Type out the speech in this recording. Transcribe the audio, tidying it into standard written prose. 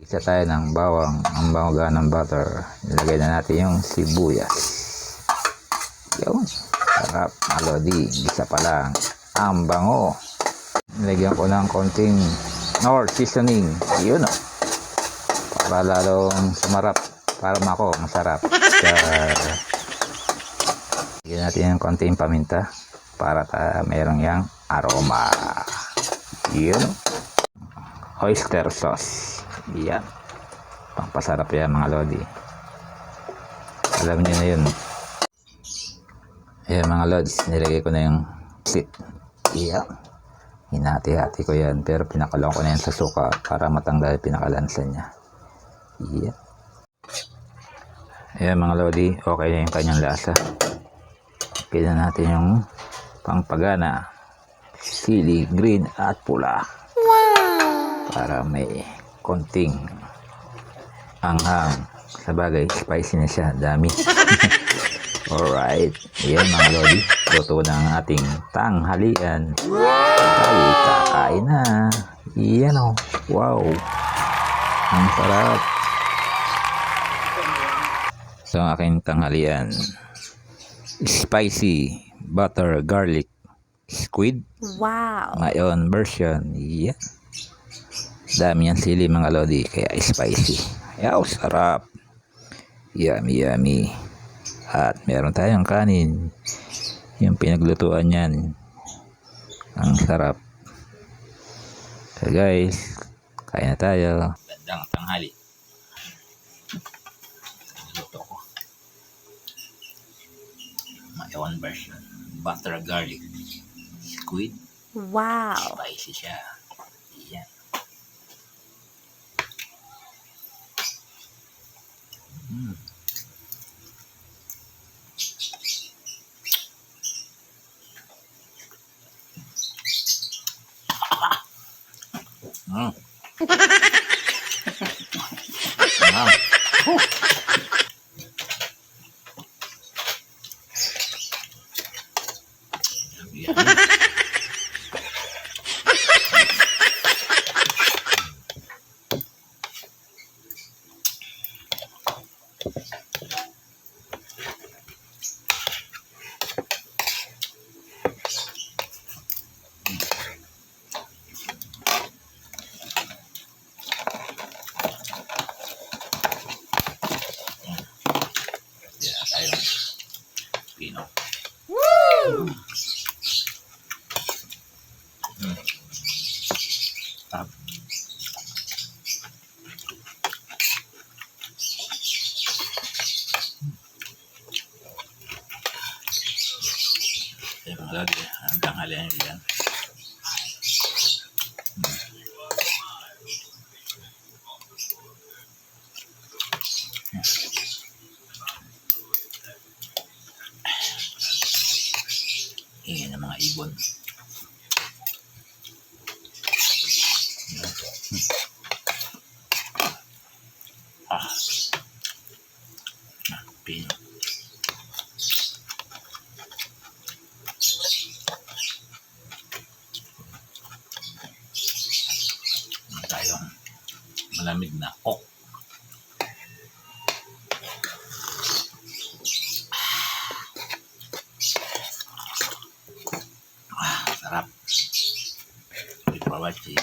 Isa tayo ng bawang, ang bawang ng butter. Nilagay na natin yung sibuyas. Yun. Sarap, malodi. Isa pa lang. Ang bango. Nilagyan ko ng konting nor seasoning. Yun o. Para lalong sumarap. Para mako, masarap. Lagyan natin yung konting paminta. Para mayroong yung aroma. Yun o. Oyster sauce. Yan. Pampasarap yan mga lodi. Alam niyo na yun. Ayan mga lods. Nilagay ko na yung sit. Yan. Hinati-hati ko yan. Pero pinakalong ko na yan sa suka para matanggal pinakalansa niya. Yan. Ayan mga lodi. Okay na yung kanyang lasa. Okay na natin yung pangpagana. Sili, green at pula. Para may konting anghang. Sa bagay, spicy na siya. Dami. Alright. Ayan mga lodi. Luto na ang ating tanghalian. Ay, kakain na. Ayan o. Wow. Ang sarap. So, ang aking tanghalian. Spicy butter garlic squid. Wow. Ngayon version. Ayan. Dami yan sili mga lodi, kaya spicy. Yaw, sarap. Yummy, yummy. At meron tayong kanin. Yung pinaglutuan yan. Ang sarap. So guys, kain na tayo. Gandang tanghali. Luto ko. Mayawan version. Butter garlic squid. Wow. Spicy siya. Yan. Pino. Woo! Tap. Ayan mga lagi, ang tanghalian nyo yan. Ingin ng mga ibon. Pino. Tayong malamig na coke. Sarap. Thank you for watching.